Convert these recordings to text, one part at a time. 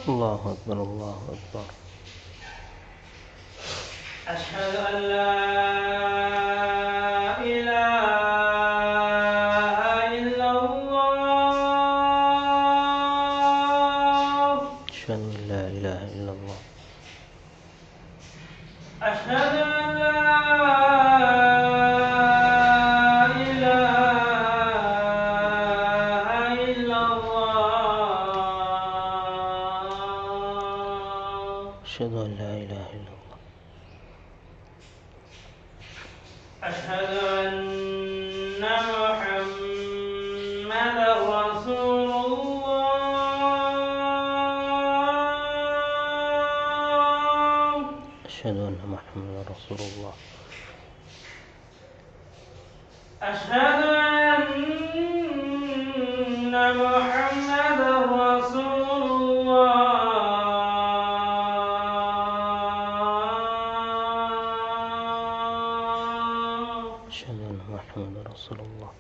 الله أكبر الله أكبر. أشهد أن لا إله إلا الله. أشهد أن لا إله إلا الله. أشهد أن لا إله إلا الله. أشهد أن لا إله إلا الله. أشهد أن محمدا رسول الله. أشهد أن محمدا رسول الله. أشهد أن محمدا رسول الله. أشهد أن محمدا رسول الله.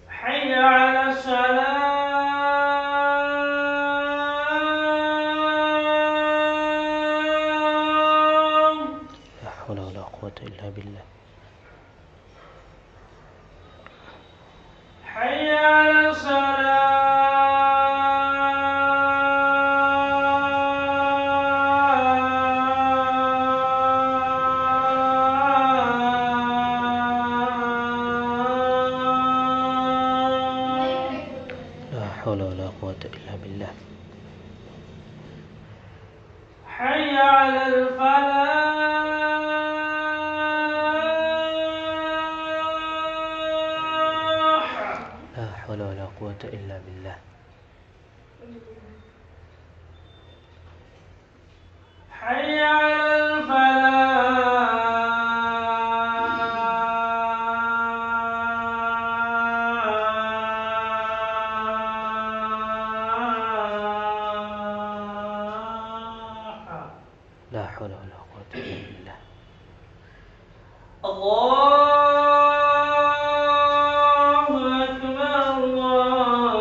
حي على الصلاة. لا حول ولا قوة إلا بالله. حي على الصلاة. لا حول ولا قوة إلا بالله. حي على الفلاح. لا حول ولا قوة إلا بالله. حي على الفلاح. لا حول ولا قوة إلا بالله. الله أكبر الله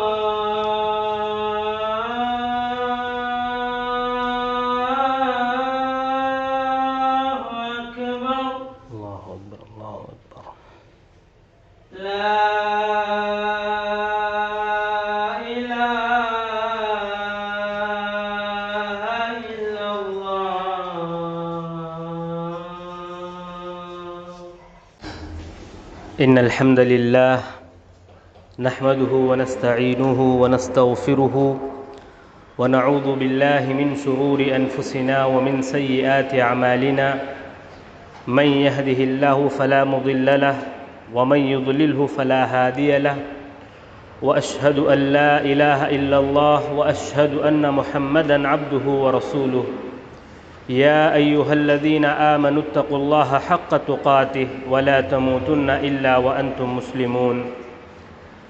أكبر. الله أكبر الله أكبر. لا إله إلا الله. إن الحمد لله نحمده ونستعينه ونستغفره ونعوذ بالله من شرور أنفسنا ومن سيئات أعمالنا. من يهده الله فلا مضل له ومن يضلله فلا هادي له. وأشهد أن لا إله إلا الله وأشهد أن محمدًا عبده ورسوله. يا أيها الذين آمنوا اتقوا الله حق تقاته ولا تموتن إلا وأنتم مسلمون.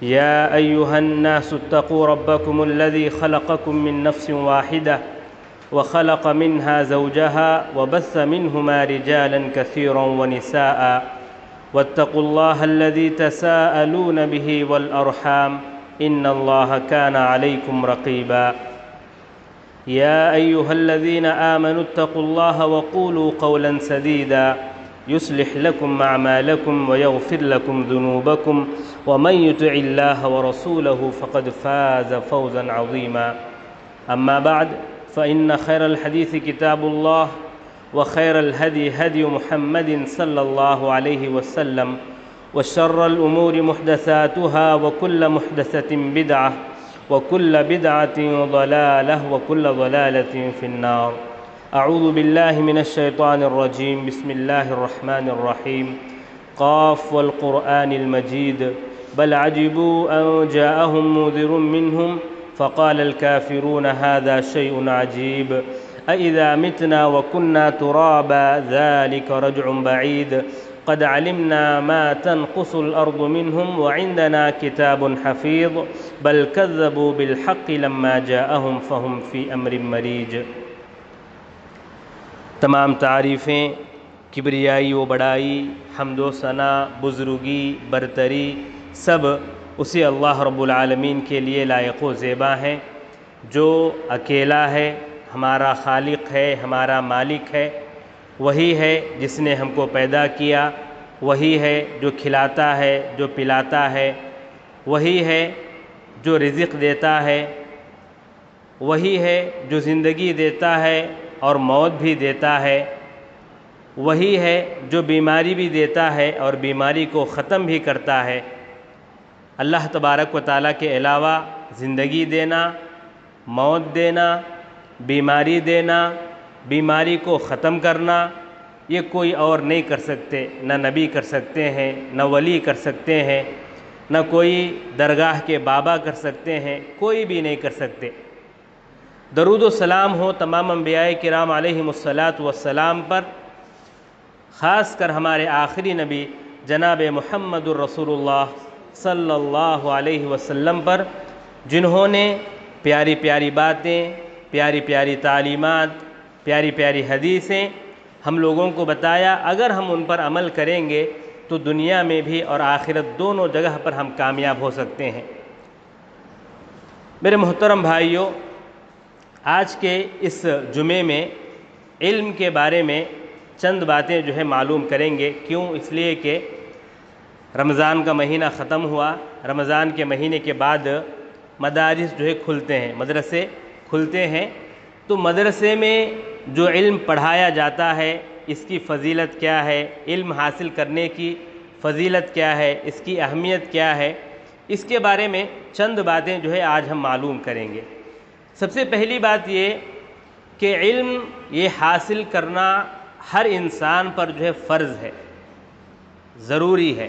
يا أيها الناس اتقوا ربكم الذي خلقكم من نفس واحدة وخلق منها زوجها وبث منهما رجالا كثيرا ونساء. واتقوا الله الذي تساءلون به والأرحام إن الله كان عليكم رقيبا. يا أيها الذين آمنوا اتقوا الله وقولوا قولا سديدا يصلح لكم أعمالكم ويغفر لكم ذنوبكم ومن يطع الله ورسوله فقد فاز فوزا عظيما. أما بعد فإن خير الحديث كتاب الله وخير الهدي هدي محمد صلى الله عليه وسلم وشر الأمور محدثاتها وكل محدثة بدعة وكل بدعة ضلالة وكل ضلالة في النار. أعوذ بالله من الشيطان الرجيم. بسم الله الرحمن الرحيم. قاف والقرآن المجيد بل عجبوا أن جاءهم منذر منهم فقال الكافرون هذا شيء عجيب أإذا متنا وكنا ترابا ذلك رجع بعيد قد علمنا ما تنقص الأرض منهم وعندنا كتاب حفيظ بل كذبوا بالحق لما جاءهم فهم في أمر مريج۔ تمام تعریفیں، کبریائی و بڑائی، حمد و ثنا، بزرگی، برتری سب اسی اللہ رب العالمین کے لیے لائق و زیبا ہیں، جو اکیلا ہے، ہمارا خالق ہے، ہمارا مالک ہے۔ وہی ہے جس نے ہم کو پیدا کیا، وہی ہے جو کھلاتا ہے، جو پلاتا ہے، وہی ہے جو رزق دیتا ہے، وہی ہے جو زندگی دیتا ہے اور موت بھی دیتا ہے، وہی ہے جو بیماری بھی دیتا ہے اور بیماری کو ختم بھی کرتا ہے۔ اللہ تبارک و تعالیٰ کے علاوہ زندگی دینا، موت دینا، بیماری دینا، بیماری کو ختم کرنا، یہ کوئی اور نہیں کر سکتے، نہ نبی کر سکتے ہیں، نہ ولی کر سکتے ہیں، نہ کوئی درگاہ کے بابا کر سکتے ہیں، کوئی بھی نہیں کر سکتے۔ درود و سلام ہو تمام انبیاء کرام علیہم السلام پر، خاص کر ہمارے آخری نبی جناب محمد الرسول اللہ صلی اللہ علیہ وسلم پر، جنہوں نے پیاری پیاری باتیں، پیاری پیاری تعلیمات، پیاری پیاری حدیثیں ہم لوگوں کو بتایا۔ اگر ہم ان پر عمل کریں گے تو دنیا میں بھی اور آخرت دونوں جگہ پر ہم کامیاب ہو سکتے ہیں۔ میرے محترم بھائیوں، آج کے اس جمعے میں علم کے بارے میں چند باتیں جو ہے معلوم کریں گے۔ کیوں؟ اس لیے کہ رمضان کا مہینہ ختم ہوا، رمضان کے مہینے کے بعد مدارس جو ہے کھلتے ہیں، مدرسے کھلتے ہیں، تو مدرسے میں جو علم پڑھایا جاتا ہے اس کی فضیلت کیا ہے، علم حاصل کرنے کی فضیلت کیا ہے، اس کی اہمیت کیا ہے، اس کے بارے میں چند باتیں جو ہے آج ہم معلوم کریں گے۔ سب سے پہلی بات یہ کہ علم یہ حاصل کرنا ہر انسان پر جو ہے فرض ہے، ضروری ہے۔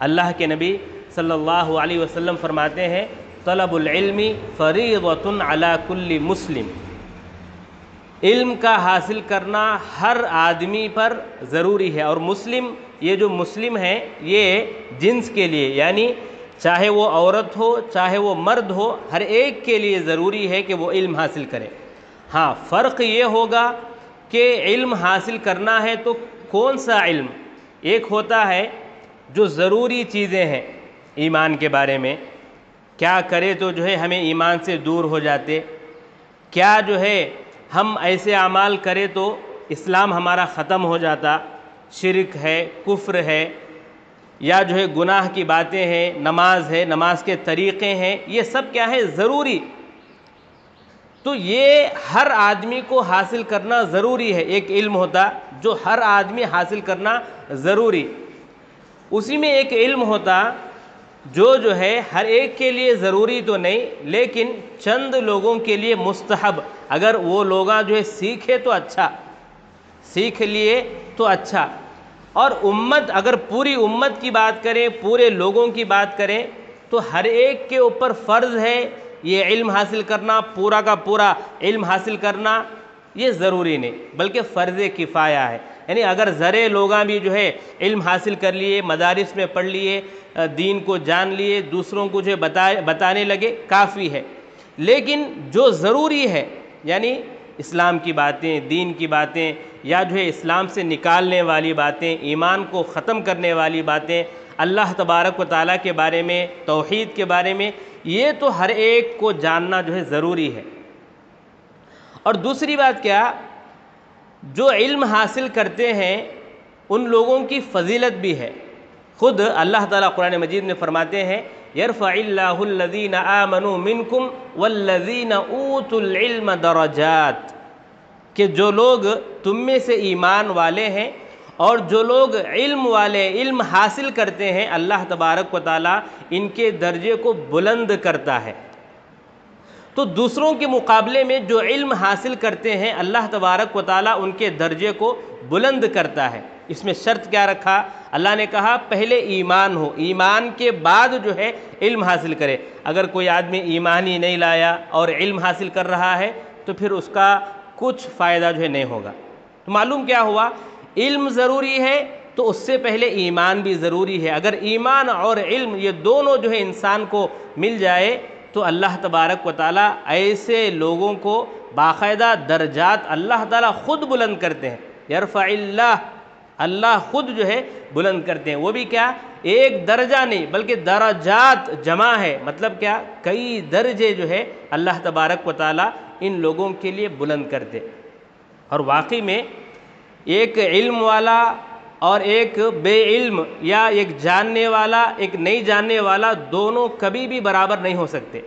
اللہ کے نبی صلی اللہ علیہ وسلم فرماتے ہیں طلب العلم فریضۃ علی کل مسلم، علم کا حاصل کرنا ہر آدمی پر ضروری ہے۔ اور مسلم، یہ جو مسلم ہے یہ جنس کے لیے، یعنی چاہے وہ عورت ہو چاہے وہ مرد ہو، ہر ایک کے لیے ضروری ہے کہ وہ علم حاصل کرے۔ ہاں، فرق یہ ہوگا کہ علم حاصل کرنا ہے تو کون سا علم؟ ایک ہوتا ہے جو ضروری چیزیں ہیں ایمان کے بارے میں، کیا کرے تو جو ہے ہمیں ایمان سے دور ہو جاتے، کیا جو ہے ہم ایسے اعمال کرے تو اسلام ہمارا ختم ہو جاتا، شرک ہے، کفر ہے، یا جو ہے گناہ کی باتیں ہیں، نماز ہے، نماز کے طریقے ہیں، یہ سب کیا ہے؟ ضروری۔ تو یہ ہر آدمی کو حاصل کرنا ضروری ہے۔ ایک علم ہوتا جو ہر آدمی حاصل کرنا ضروری، اسی میں ایک علم ہوتا جو ہے ہر ایک کے لیے ضروری تو نہیں، لیکن چند لوگوں کے لیے مستحب، اگر وہ لوگ جو ہے سیکھے تو اچھا، سیکھ لیے تو اچھا۔ اور امت، اگر پوری امت کی بات کریں، پورے لوگوں کی بات کریں تو ہر ایک کے اوپر فرض ہے یہ علم حاصل کرنا، پورا کا پورا علم حاصل کرنا، یہ ضروری نہیں بلکہ فرض کفایہ ہے۔ یعنی اگر ذرے لوگاں بھی جو ہے علم حاصل کر لیے، مدارس میں پڑھ لیے، دین کو جان لیے، دوسروں کو جو بتانے لگے، کافی ہے۔ لیکن جو ضروری ہے، یعنی اسلام کی باتیں، دین کی باتیں، یا جو ہے اسلام سے نکالنے والی باتیں، ایمان کو ختم کرنے والی باتیں، اللہ تبارک و تعالیٰ کے بارے میں، توحید کے بارے میں، یہ تو ہر ایک کو جاننا جو ہے ضروری ہے۔ اور دوسری بات کیا؟ جو علم حاصل کرتے ہیں ان لوگوں کی فضیلت بھی ہے۔ خود اللہ تعالیٰ قرآن مجید میں فرماتے ہیں یرفع اللہ الذین آمنوا منکم والذین اوتوا العلم درجات، کہ جو لوگ تم میں سے ایمان والے ہیں اور جو لوگ علم والے، علم حاصل کرتے ہیں، اللہ تبارک و تعالیٰ ان کے درجے کو بلند کرتا ہے۔ تو دوسروں کے مقابلے میں جو علم حاصل کرتے ہیں اللہ تبارک و تعالیٰ ان کے درجے کو بلند کرتا ہے۔ اس میں شرط کیا رکھا؟ اللہ نے کہا پہلے ایمان ہو، ایمان کے بعد جو ہے علم حاصل کرے۔ اگر کوئی آدمی ایمان ہی نہیں لایا اور علم حاصل کر رہا ہے تو پھر اس کا کچھ فائدہ جو ہے نہیں ہوگا۔ تو معلوم کیا ہوا؟ علم ضروری ہے تو اس سے پہلے ایمان بھی ضروری ہے۔ اگر ایمان اور علم یہ دونوں جو ہے انسان کو مل جائے تو اللہ تبارک و تعالیٰ ایسے لوگوں کو باقاعدہ درجات اللہ تعالیٰ خود بلند کرتے ہیں۔ یرفع اللہ خود جو ہے بلند کرتے ہیں۔ وہ بھی کیا؟ ایک درجہ نہیں بلکہ درجات جمع ہے، مطلب کیا؟ کئی درجے جو ہے اللہ تبارک و تعالیٰ ان لوگوں کے لیے بلند کرتے۔ اور واقعی میں ایک علم والا اور ایک بے علم، یا ایک جاننے والا ایک نہیں جاننے والا، دونوں کبھی بھی برابر نہیں ہو سکتے،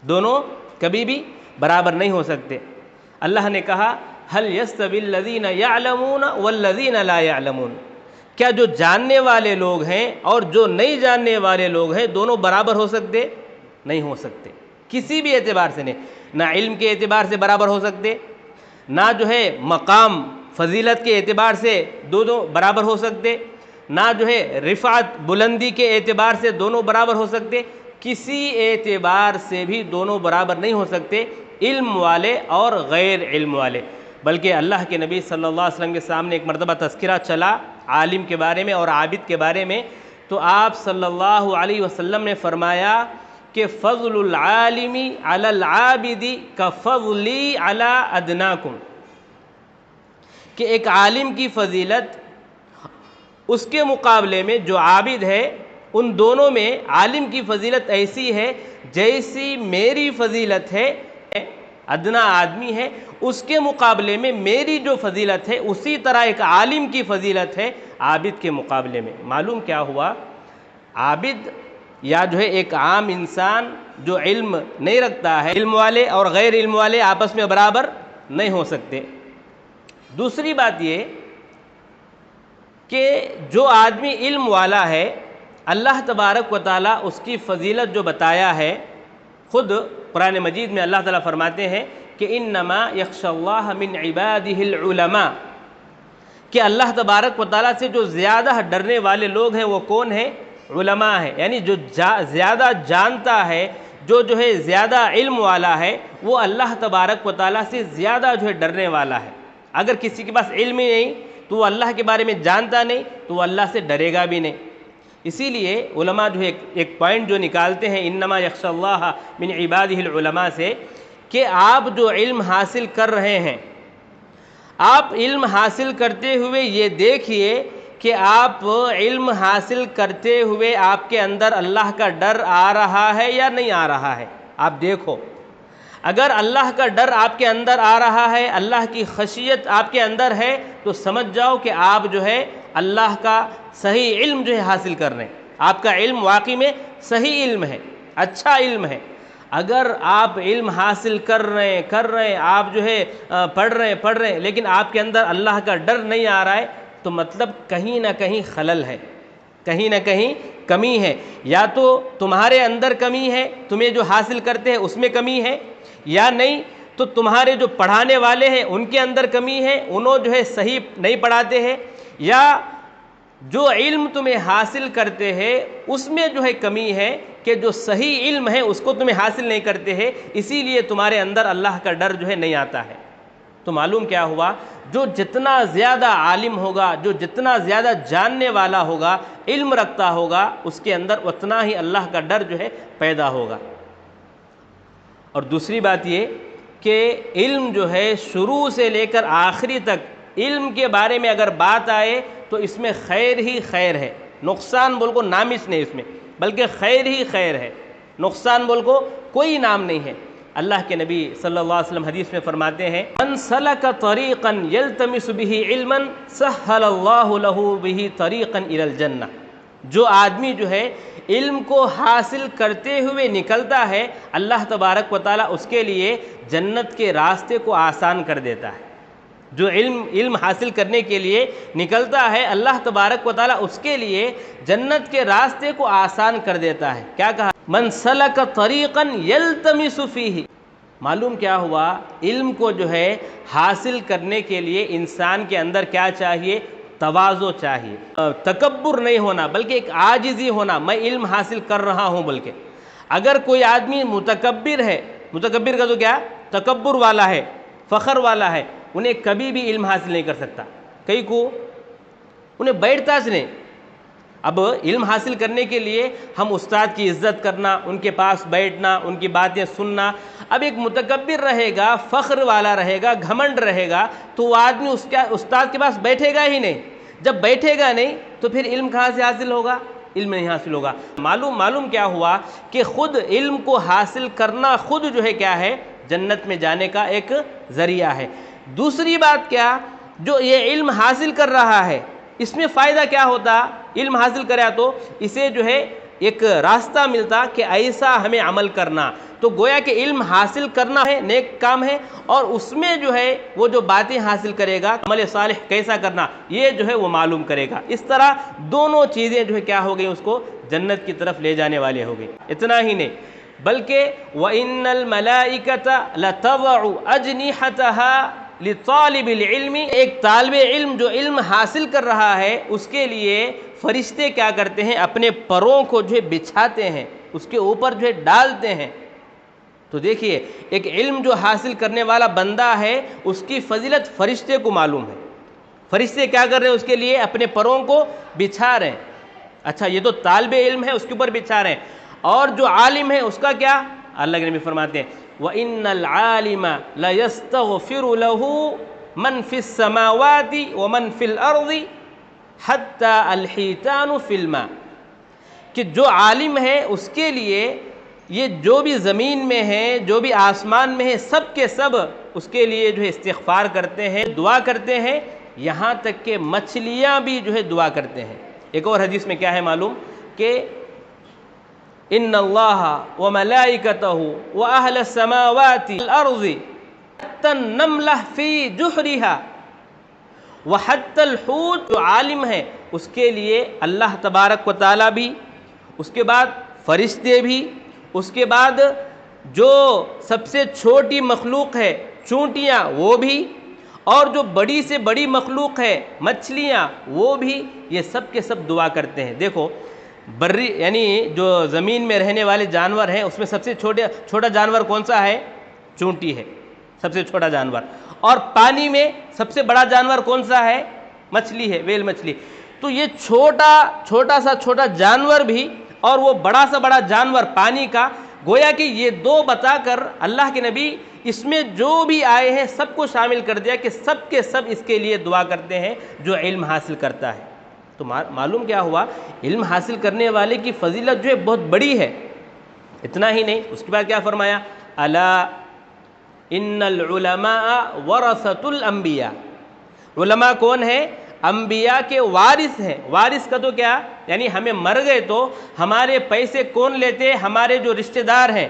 دونوں کبھی بھی برابر نہیں ہو سکتے۔ اللہ نے کہا هل يستوي الذين يعلمون والذين لا يعلمون، کیا جو جاننے والے لوگ ہیں اور جو نہیں جاننے والے لوگ ہیں دونوں برابر ہو سکتے؟ نہیں ہو سکتے، کسی بھی اعتبار سے نہیں۔ نہ علم کے اعتبار سے برابر ہو سکتے، نہ جو ہے مقام فضیلت کے اعتبار سے دونوں برابر ہو سکتے، نہ جو ہے رفعت بلندی کے اعتبار سے دونوں برابر ہو سکتے، کسی اعتبار سے بھی دونوں برابر نہیں ہو سکتے، علم والے اور غیر علم والے۔ بلکہ اللہ کے نبی صلی اللہ علیہ وسلم کے سامنے ایک مرتبہ تذکرہ چلا عالم کے بارے میں اور عابد کے بارے میں، تو آپ صلی اللہ علیہ وسلم نے فرمایا کہ فضل العالم علی العابد کفضلی علی ادناکم، کہ ایک عالم کی فضیلت اس کے مقابلے میں جو عابد ہے، ان دونوں میں عالم کی فضیلت ایسی ہے جیسی میری فضیلت ہے، ادنا آدمی ہے اس کے مقابلے میں میری جو فضیلت ہے اسی طرح ایک عالم کی فضیلت ہے عابد کے مقابلے میں۔ معلوم کیا ہوا؟ عابد یا جو ہے ایک عام انسان جو علم نہیں رکھتا ہے، علم والے اور غیر علم والے آپس میں برابر نہیں ہو سکتے۔ دوسری بات یہ کہ جو آدمی علم والا ہے، اللہ تبارک و تعالیٰ اس کی فضیلت جو بتایا ہے، خود قرآن مجید میں اللہ تعالیٰ فرماتے ہیں کہ انما یخشی اللہ من عبادہ العلماء، کہ اللہ تبارک و تعالیٰ سے جو زیادہ ڈرنے والے لوگ ہیں وہ کون ہیں؟ علماء ہیں، یعنی جو زیادہ جانتا ہے، جو ہے زیادہ علم والا ہے، وہ اللہ تبارک و تعالیٰ سے زیادہ جو ہے ڈرنے والا ہے۔ اگر کسی کے پاس علم ہی نہیں تو وہ اللہ کے بارے میں جانتا نہیں تو وہ اللہ سے ڈرے گا بھی نہیں۔ اسی لیے علماء جو ہے ایک پوائنٹ جو نکالتے ہیں انما یخشی اللہ من عبادہ العلماء سے، کہ آپ جو علم حاصل کر رہے ہیں، آپ علم حاصل کرتے ہوئے یہ دیکھیے کہ آپ علم حاصل کرتے ہوئے آپ کے اندر اللہ کا ڈر آ رہا ہے یا نہیں آ رہا ہے۔ آپ دیکھو، اگر اللہ کا ڈر آپ کے اندر آ رہا ہے، اللہ کی خشیت آپ کے اندر ہے، تو سمجھ جاؤ کہ آپ جو ہے اللہ کا صحیح علم جو ہے حاصل کر رہے ہیں، آپ کا علم واقعی میں صحیح علم ہے، اچھا علم ہے۔ اگر آپ علم حاصل کر رہے ہیں، آپ جو ہے پڑھ رہے ہیں لیکن آپ کے اندر اللہ کا ڈر نہیں آ رہا ہے، تو مطلب کہیں نہ کہیں خلل ہے، کہیں نہ کہیں کمی ہے۔ یا تو تمہارے اندر کمی ہے، تمہیں جو حاصل کرتے ہیں اس میں کمی ہے، یا نہیں تو تمہارے جو پڑھانے والے ہیں ان کے اندر کمی ہے، انہوں جو ہے صحیح نہیں پڑھاتے ہیں، یا جو علم تمہیں حاصل کرتے ہیں اس میں جو ہے کمی ہے کہ جو صحیح علم ہے اس کو تمہیں حاصل نہیں کرتے ہیں، اسی لیے تمہارے اندر اللہ کا ڈر جو ہے نہیں آتا ہے۔ تو معلوم کیا ہوا؟ جو جتنا زیادہ عالم ہوگا، جو جتنا زیادہ جاننے والا ہوگا، علم رکھتا ہوگا، اس کے اندر اتنا ہی اللہ کا ڈر جو ہے پیدا ہوگا۔ اور دوسری بات یہ کہ علم جو ہے شروع سے لے کر آخری تک علم کے بارے میں اگر بات آئے تو اس میں خیر ہی خیر ہے، نقصان بول کو نام اس نہیں اس میں، بلکہ خیر ہی خیر ہے، نقصان بول کو کوئی نام نہیں ہے۔ اللہ کے نبی صلی اللہ علیہ وسلم حدیث میں فرماتے ہیں من سلک طریقا یلتمس به علما سہل اللہ له به طریقا الی الجنہ، جو آدمی جو ہے علم کو حاصل کرتے ہوئے نکلتا ہے، اللہ تبارک و تعالیٰ اس کے لیے جنت کے راستے کو آسان کر دیتا ہے۔ جو علم حاصل کرنے کے لیے نکلتا ہے، اللہ تبارک و تعالیٰ اس کے لیے جنت کے راستے کو آسان کر دیتا ہے۔ کیا کہا؟ من سلک طریقا یلتمس فیہ۔ معلوم کیا ہوا؟ علم کو جو ہے حاصل کرنے کے لیے انسان کے اندر کیا چاہیے؟ تواضع چاہیے، تکبر نہیں ہونا بلکہ ایک عاجزی ہونا، میں علم حاصل کر رہا ہوں بلکہ۔ اگر کوئی آدمی متکبر ہے، متکبر کا تو کیا تکبر والا ہے، فخر والا ہے، انہیں کبھی بھی علم حاصل نہیں کر سکتا، کئی کو انہیں بیٹھتا نہیں۔ اب علم حاصل کرنے کے لیے ہم استاد کی عزت کرنا، ان کے پاس بیٹھنا، ان کی باتیں سننا۔ اب ایک متکبر رہے گا، فخر والا رہے گا، گھمنڈ رہے گا، تو وہ آدمی اس کے استاد کے پاس بیٹھے گا ہی نہیں۔ جب بیٹھے گا نہیں تو پھر علم کہاں سے حاصل ہوگا؟ علم نہیں حاصل ہوگا۔ معلوم کیا ہوا کہ خود علم کو حاصل کرنا خود جو ہے کیا ہے، جنت میں جانے کا ایک ذریعہ ہے۔ دوسری بات کیا، جو یہ علم حاصل کر رہا ہے اس میں فائدہ کیا ہوتا؟ علم حاصل کریا تو اسے جو ہے ایک راستہ ملتا کہ ایسا ہمیں عمل کرنا۔ تو گویا کہ علم حاصل کرنا ہے، نیک کام ہے، اور اس میں جو ہے وہ جو باتیں حاصل کرے گا، عمل صالح کیسا کرنا، یہ جو ہے وہ معلوم کرے گا۔ اس طرح دونوں چیزیں جو ہے کیا ہو گئی، اس کو جنت کی طرف لے جانے والے ہو گئی۔ اتنا ہی نہیں بلکہ وَإِنَّ الْمَلَائِكَةَ لَتَضَعُ أَجْنِحَتَهَا لطالب العلم، ایک طالب علم جو علم حاصل کر رہا ہے اس کے لیے فرشتے کیا کرتے ہیں، اپنے پروں کو جو ہے بچھاتے ہیں، اس کے اوپر جو ہے ڈالتے ہیں۔ تو دیکھیے ایک علم جو حاصل کرنے والا بندہ ہے اس کی فضیلت فرشتے کو معلوم ہے۔ فرشتے کیا کر رہے ہیں، اس کے لیے اپنے پروں کو بچھا رہے ہیں۔ اچھا یہ تو طالب علم ہے، اس کے اوپر بچھا رہے ہیں، اور جو عالم ہے اس کا کیا، اللہ کے نبی فرماتے ہیں وَإِنَّ الْعَالِمَ لَيَسْتَغْفِرُ لَهُ مَنْ فِي السَّمَاوَاتِ وَمَنْ فِي الْأَرْضِ حَتَّى الْحِيتَانُ فِي الْمَاءِ، کہ جو عالم ہے اس کے لیے یہ جو بھی زمین میں ہے، جو بھی آسمان میں ہے، سب کے سب اس کے لیے جو ہے استغفار کرتے ہیں، دعا کرتے ہیں، یہاں تک کہ مچھلیاں بھی جو ہے دعا کرتے ہیں۔ ایک اور حدیث میں کیا ہے معلوم کہ ان اللہ وملائکتہ واہل السماوات والارض حتی النملہ فی جحرہا وحتی الحوت، جو عالم ہے اس کے لیے اللہ تبارک و تعالیٰ بھی، اس کے بعد فرشتے بھی، اس کے بعد جو سب سے چھوٹی مخلوق ہے چونٹیاں وہ بھی، اور جو بڑی سے بڑی مخلوق ہے مچھلیاں وہ بھی، یہ سب کے سب دعا کرتے ہیں۔ دیکھو بری یعنی جو زمین میں رہنے والے جانور ہیں اس میں سب سے چھوٹا جانور کون سا ہے؟ چونٹی ہے، سب سے چھوٹا جانور۔ اور پانی میں سب سے بڑا جانور کون سا ہے؟ مچھلی ہے، ویل مچھلی۔ تو یہ چھوٹا جانور بھی اور وہ بڑا سا بڑا جانور پانی کا، گویا کہ یہ دو بتا کر اللہ کے نبی اس میں جو بھی آئے ہیں سب کو شامل کر دیا کہ سب کے سب اس کے لیے دعا کرتے ہیں جو علم حاصل کرتا ہے۔ تو معلوم کیا ہوا، علم حاصل کرنے والے کی فضیلت جو ہے بہت بڑی ہے۔ اتنا ہی نہیں، اس کے بعد کیا فرمایا، الا ان العلماء ورثۃ الانبیاء، علماء کون ہے؟ انبیاء کے وارث ہیں۔ وارث کا تو کیا، یعنی ہمیں مر گئے تو ہمارے پیسے کون لیتے؟ ہمارے جو رشتہ دار ہیں۔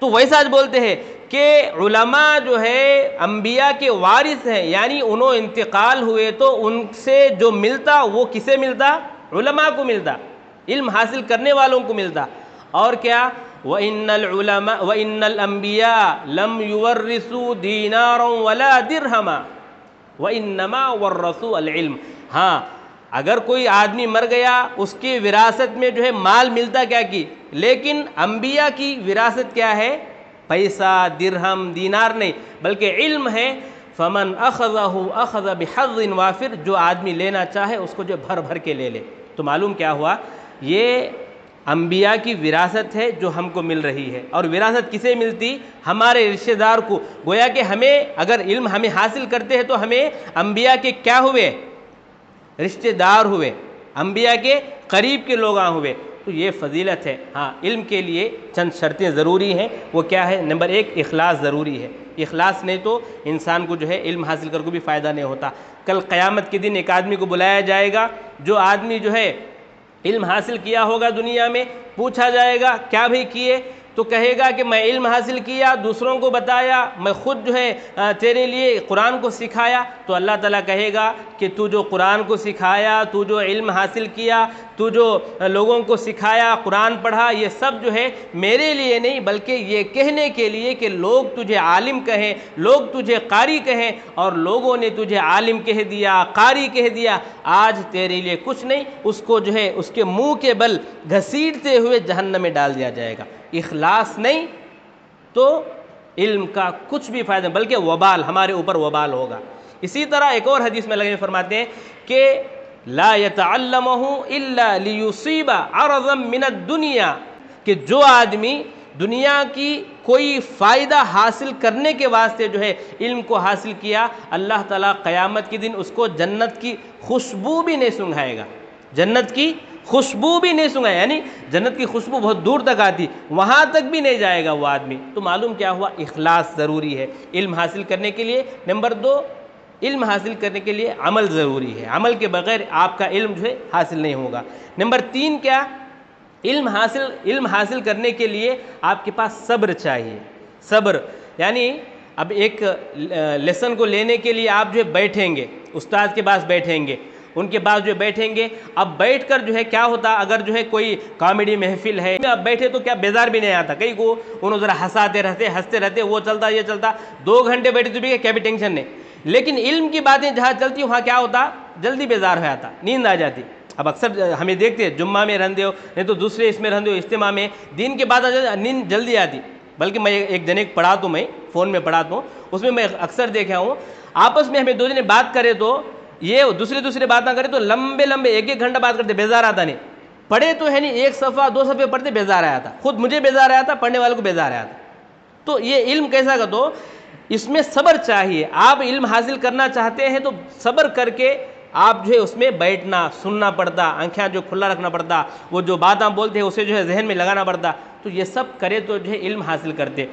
تو ویسا بولتے ہیں کہ علماء جو ہے انبیاء کے وارث ہیں، یعنی انہوں انتقال ہوئے تو ان سے جو ملتا وہ کسے ملتا؟ علماء کو ملتا، علم حاصل کرنے والوں کو ملتا۔ اور کیا، وَإِنَّ الْأَنْبِيَاءَ لَمْ يُوَرِّثُوا دِينَارًا وَلَا دِرْهَمًا وَإِنَّمَا وَرَّثُوا الْعِلْمَ۔ ہاں اگر کوئی آدمی مر گیا اس کی وراثت میں جو ہے مال ملتا کیا کی، لیکن انبیاء کی وراثت کیا ہے؟ پیسہ، درہم، دینار نہیں، بلکہ علم ہے۔ فَمَنْ أَخَذَهُ أَخَذَ بِحَظٍ وَافِرٍ، جو آدمی لینا چاہے اس کو جو بھر کے لے لے۔ تو معلوم کیا ہوا، یہ انبیاء کی وراثت ہے جو ہم کو مل رہی ہے۔ اور وراثت کسے ملتی؟ ہمارے رشتہ دار کو۔ گویا کہ ہمیں اگر علم ہمیں حاصل کرتے ہیں تو ہمیں انبیاء کے کیا ہوئے؟ رشتہ دار ہوئے، انبیاء کے قریب کے لوگ ہوئے۔ تو یہ فضیلت ہے۔ ہاں علم کے لیے چند شرطیں ضروری ہیں، وہ کیا ہے؟ نمبر 1 اخلاص ضروری ہے۔ اخلاص نہیں تو انسان کو جو ہے علم حاصل کر کے بھی فائدہ نہیں ہوتا۔ کل قیامت کے دن ایک آدمی کو بلایا جائے گا، جو آدمی جو ہے علم حاصل کیا ہوگا دنیا میں، پوچھا جائے گا کیا بھی کیے؟ تو کہے گا کہ میں علم حاصل کیا، دوسروں کو بتایا، میں خود جو ہے تیرے لیے قرآن کو سکھایا، تو اللہ تعالیٰ کہے گا کہ تو جو قرآن کو سکھایا، تو جو علم حاصل کیا، تو جو لوگوں کو سکھایا، قرآن پڑھا، یہ سب جو ہے میرے لیے نہیں بلکہ یہ کہنے کے لیے کہ لوگ تجھے عالم کہیں، لوگ تجھے قاری کہیں، اور لوگوں نے تجھے عالم کہہ دیا، قاری کہہ دیا، آج تیرے لیے کچھ نہیں، اس کو جو ہے اس کے منہ کے بل گھسیٹتے ہوئے جہنم میں ڈال دیا جائے گا۔ اخلاص نہیں تو علم کا کچھ بھی فائدہ نہیں، بلکہ وبال، ہمارے اوپر وبال ہوگا۔ اسی طرح ایک اور حدیث میں لگے فرماتے ہیں کہ لا يتعلمه الا ليصيب عرضا من الدنيا، کہ جو آدمی دنیا کی کوئی فائدہ حاصل کرنے کے واسطے جو ہے علم کو حاصل کیا، اللہ تعالیٰ قیامت کے دن اس کو جنت کی خوشبو بھی نہیں سنگھائے گا، جنت کی خوشبو بھی نہیں سنگھائے، یعنی جنت کی خوشبو بہت دور تک آتی، وہاں تک بھی نہیں جائے گا وہ آدمی۔ تو معلوم کیا ہوا، اخلاص ضروری ہے علم حاصل کرنے کے لیے۔ نمبر 2، علم حاصل کرنے کے لیے عمل ضروری ہے، عمل کے بغیر آپ کا علم جو ہے حاصل نہیں ہوگا۔ نمبر 3 کیا، علم حاصل کرنے کے لیے آپ کے پاس صبر چاہیے۔ صبر یعنی اب ایک لیسن کو لینے کے لیے آپ جو ہے بیٹھیں گے، استاد کے پاس بیٹھیں گے، ان کے پاس جو بیٹھیں گے، اب بیٹھ کر جو ہے کیا ہوتا، اگر جو ہے کوئی کامیڈی محفل ہے، اب بیٹھے تو کیا بیزار بھی نہیں آتا، کئی کو انہوں ذرا ہنستے رہتے، وہ چلتا یہ چلتا، 2 گھنٹے بیٹھے تو بھی کیا بھی ٹینشن نہیں۔ لیکن علم کی باتیں جہاں چلتی وہاں کیا ہوتا، جلدی بیزار ہو جاتا، نیند آ جاتی۔ اب اکثر ہمیں دیکھتے ہیں جمعہ میں رہندے ہو نہیں تو دوسرے اس میں رہندے ہو، اجتماع میں دین کے بعد نیند جلدی آتی۔ بلکہ میں ایک جنے پڑھاتا ہوں، میں فون میں پڑھاتا ہوں، اس میں اکثر دیکھا ہوں آپس میں ہمیں 2 جنے بات کرے تو یہ دوسرے باتیں کرے تو لمبے 1 گھنٹہ بات کرتے، بیزار آتا نہیں، پڑھے تو ہے نہیں، 1 صفحہ 2 صفحے پڑھتے بیزار آیا تھا، خود مجھے بیزار آیا تھا، پڑھنے والوں کو بیزار آیا تھا۔ تو یہ علم کیسا کا، تو اس میں صبر چاہیے۔ آپ علم حاصل کرنا چاہتے ہیں تو صبر کر کے آپ جو ہے اس میں بیٹھنا، سننا پڑتا، آنکھیں جو کھلا رکھنا پڑتا، وہ جو باتیں بولتے ہیں اسے جو ہے ذہن میں لگانا پڑتا، تو یہ سب کرے تو جو ہے علم حاصل کرتے۔